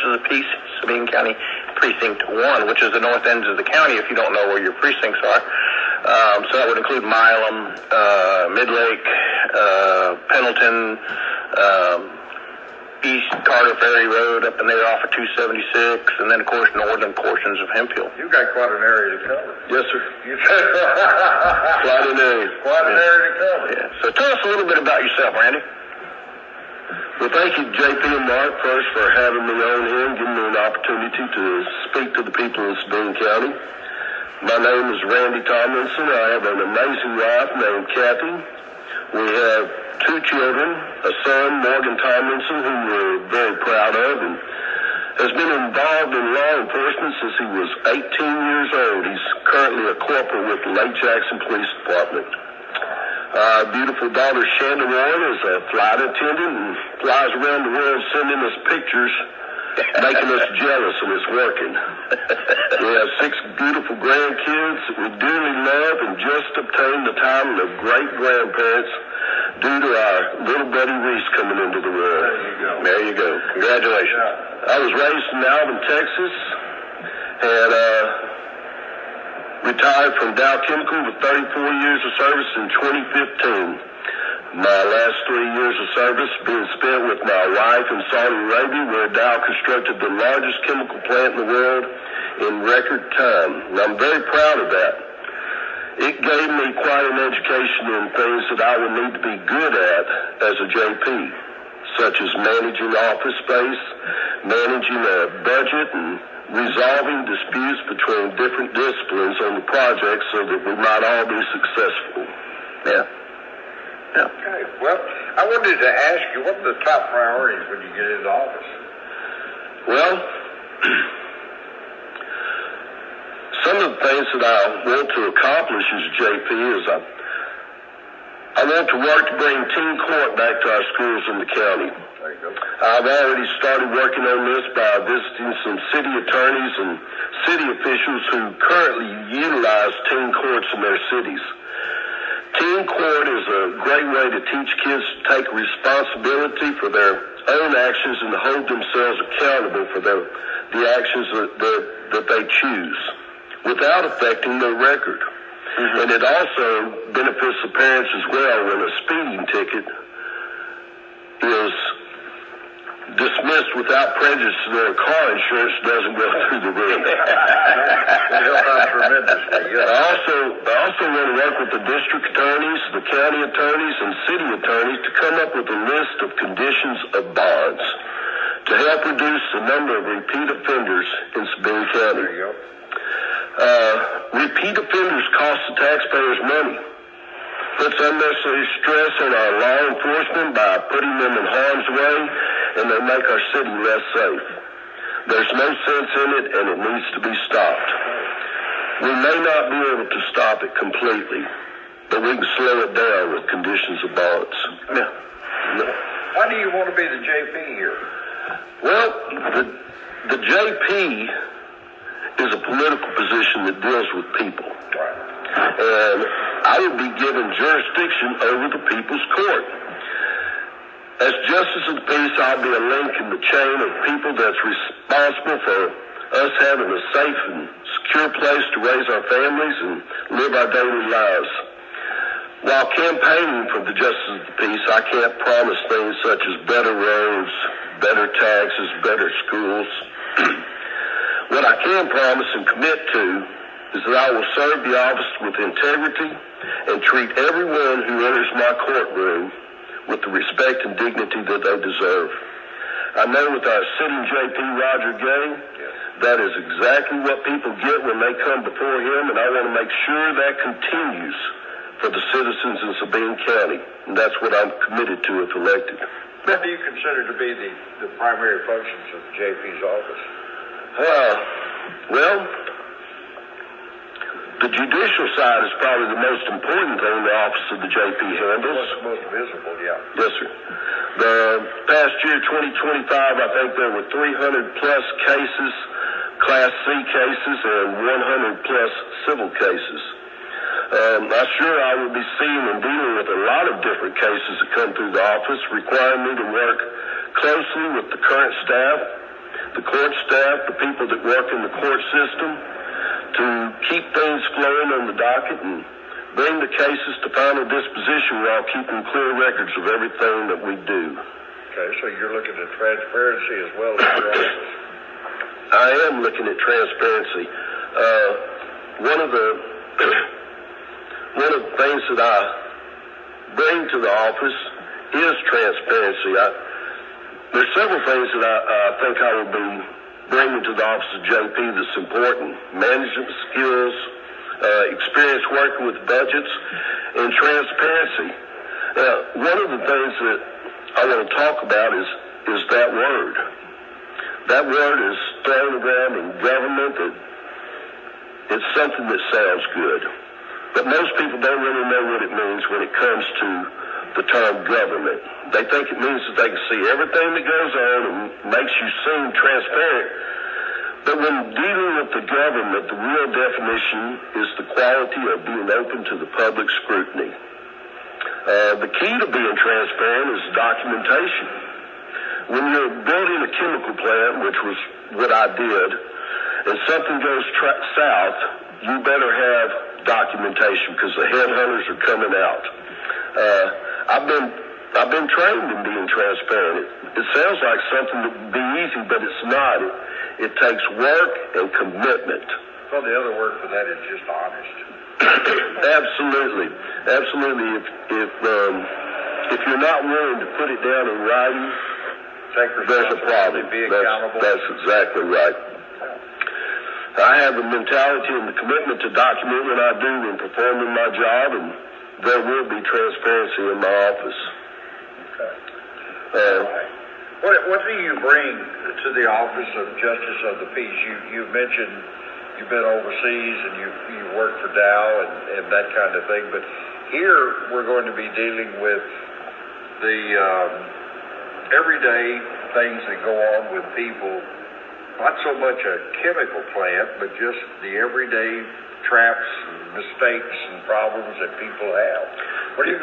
Justice of the Peace, Sabine County Precinct 1, which is the north ends of the county if you don't know where your precincts are. So that would include Milam, Midlake, Pendleton, East Carter Ferry Road up in there off of 276, and then, of course, northern portions of Hemphill. You've got quite an area to cover. Yes, sir. Quite an area. Quite an area to cover. Yeah. So tell us a little bit about yourself, Randy. Well, thank you, JP and Mark, first for having me on here and giving me an opportunity to speak to the people of Sabine County. My name is Randy Tomlinson. I have an amazing wife named Kathy. We have 2 children, a son, Morgan Tomlinson, who we're very proud of, and has been involved in law enforcement since he was 18 years old. He's currently a corporal with the Lake Jackson Police Department. Our beautiful daughter, Shanda Warren, is a flight attendant and flies around the world sending us pictures, making us jealous, and it's working. We have 6 beautiful grandkids that we dearly love and just obtained the title of great-grandparents due to our little buddy Reese coming into the world. There you go. Congratulations. I was raised in Alvin, Texas, and retired from Dow Chemical with 34 years of service in 2015. My last 3 years of service being spent with my wife in Saudi Arabia, where Dow constructed the largest chemical plant in the world in record time. And I'm very proud of that. It gave me quite an education in things that I would need to be good at as a JP, such as managing office space, managing a budget, and resolving disputes between different disciplines on the project so that we might all be successful. Yeah. Okay. Well, I wanted to ask you, what are the top priorities when you get into office? Well, some of the things that I want to accomplish as JP is I want to work to bring teen court back to our schools in the county. There you go. I've already started working on this by visiting some city attorneys and city officials who currently utilize teen courts in their cities. Teen court is a great way to teach kids to take responsibility for their own actions and to hold themselves accountable for the actions that they choose without affecting their record. Mm-hmm. And it also benefits the parents as well when a speeding ticket is dismissed without prejudice to their car insurance doesn't go through the roof. I also want to work with the district attorneys, the county attorneys, and city attorneys to come up with a list of conditions of bonds to help reduce the number of repeat offenders in Sabine County. There you go. Repeat offenders cost the taxpayers money, puts unnecessary stress on our law enforcement by putting them in harm's way, and they make our city less safe. There's no sense in it, and it needs to be stopped. We may not be able to stop it completely, but we can slow it down with conditions of bonds. Yeah. Why do you want to be the JP here? Well, the JP is a political position that deals with people. Right. And I would be given jurisdiction over the people's court. As Justice of the Peace, I'll be a link in the chain of people that's responsible for us having a safe and secure place to raise our families and live our daily lives. While campaigning for the Justice of the Peace, I can't promise things such as better roads, better taxes, better schools. What I can promise and commit to is that I will serve the office with integrity and treat everyone who enters my courtroom with the respect and dignity that they deserve. I know with our sitting JP, Roger Gay, that is exactly what people get when they come before him, and I want to make sure that continues for the citizens in Sabine County, and that's what I'm committed to if elected. What do you consider to be the primary functions of JP's office? Well, the judicial side is probably the most important thing the office of the JP handles. What's most visible, yeah. Yes, sir. The past year, 2025, I think there were 300 plus cases, Class C cases, and 100 plus civil cases. I'm sure I will be seeing and dealing with a lot of different cases that come through the office, requiring me to work closely with the current staff, the court staff, the people that work in the court system, to keep things flowing on the docket and bring the cases to final disposition while keeping clear records of everything that we do. Okay, so you're looking at transparency as well as your office. I am looking at transparency. One of the things that I bring to the office is transparency. There's several things that I think I will be bringing to the office of JP that's important. Management skills, experience working with budgets, and transparency. One of the things that I want to talk about is that word. That word is thrown around in government that it's something that sounds good. But most people don't really know what it means when it comes to the term government. They think it means that they can see everything that goes on and makes you seem transparent. But when dealing with the government, the real definition is the quality of being open to the public scrutiny. The key to being transparent is documentation. When you're building a chemical plant, which was what I did, and something goes south, you better have documentation because the headhunters are coming out. I've been trained in being transparent. It sounds like something that would be easy, but it's not. It takes work and commitment. Well, the other word for that is just honest. Absolutely. If you're not willing to put it down in writing, there's a problem. Be accountable. That's exactly right. I have the mentality and the commitment to document what I do in performing my job, and there will be transparency in my office. What do you bring to the Office of Justice of the Peace? You mentioned you've been overseas and you work for Dow and that kind of thing, but here we're going to be dealing with the everyday things that go on with people. Not so much a chemical plant, but just the everyday traps and mistakes and problems that people have. What do you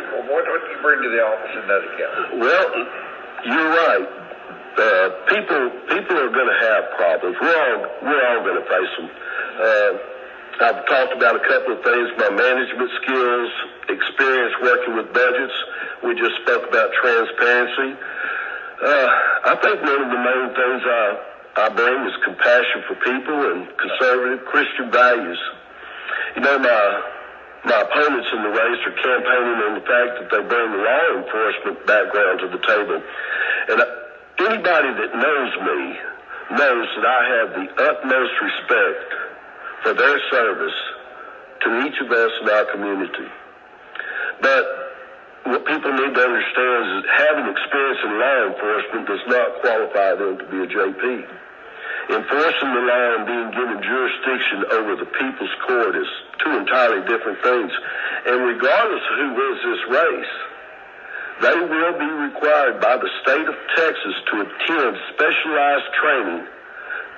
bring to the office in that account? Well, you're right. People are going to have problems. We're all going to face them. I've talked about a couple of things: my management skills, experience working with budgets. We just spoke about transparency. I think one of the main things I bring is compassion for people and conservative Christian values. You know, my opponents in the race are campaigning on the fact that they bring the law enforcement background to the table. And anybody that knows me knows that I have the utmost respect for their service to each of us in our community. But what people need to understand is that having experience in law enforcement does not qualify them to be a JP. Enforcing the law and being given jurisdiction over the people's court is two entirely different things. And regardless of who wins this race, they will be required by the state of Texas to attend specialized training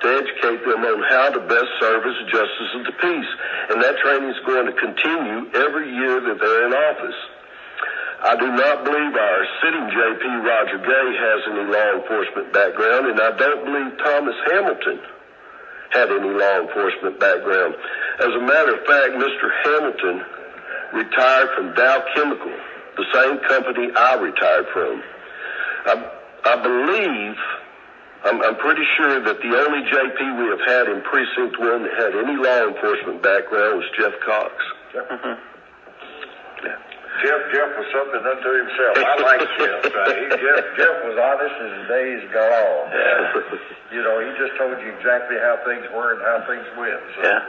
to educate them on how to best serve as a justice of the peace. And that training is going to continue every year that they're in office. I do not believe our sitting JP, Roger Gay, has any law enforcement background, and I don't believe Thomas Hamilton had any law enforcement background. As a matter of fact, Mr. Hamilton retired from Dow Chemical, the same company I retired from. I'm pretty sure that the only JP we have had in Precinct 1 that had any law enforcement background was Jeff Cox. Yep. Mm-hmm. Yeah. Jeff was something unto himself. I like Jeff. Jeff was honest as the days go on. Yeah. You know, he just told you exactly how things were and how things went. So. Yeah.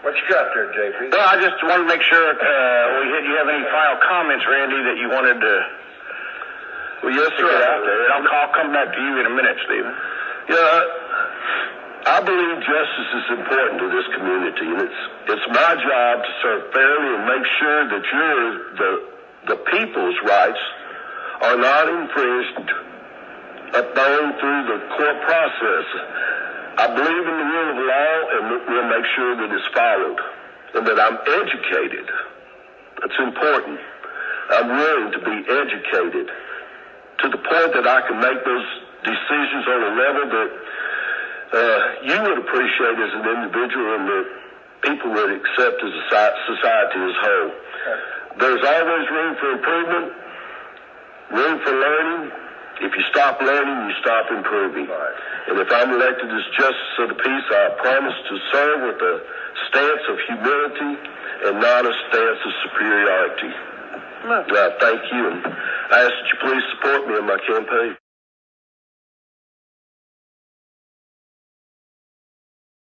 What you got there, JP? Well, I just want to make sure you have any final comments, Randy, that you wanted to yes, sir. Get out there. And I'll come back to you in a minute, Stephen. Yeah, I believe justice is important to this community, and it's my job to serve fairly and make sure that the people's rights are not infringed upon through the court process. I believe in the rule of law, and we'll make sure that it's followed, and that I'm educated. That's important. I'm willing to be educated to the point that I can make those decisions on a level that you would appreciate as an individual and that people would accept as a society as a whole. There's always room for improvement, room for learning. If you stop learning, you stop improving. Right. And if I'm elected as Justice of the Peace, I promise to serve with a stance of humility and not a stance of superiority. Thank you, and I ask that you please support me in my campaign.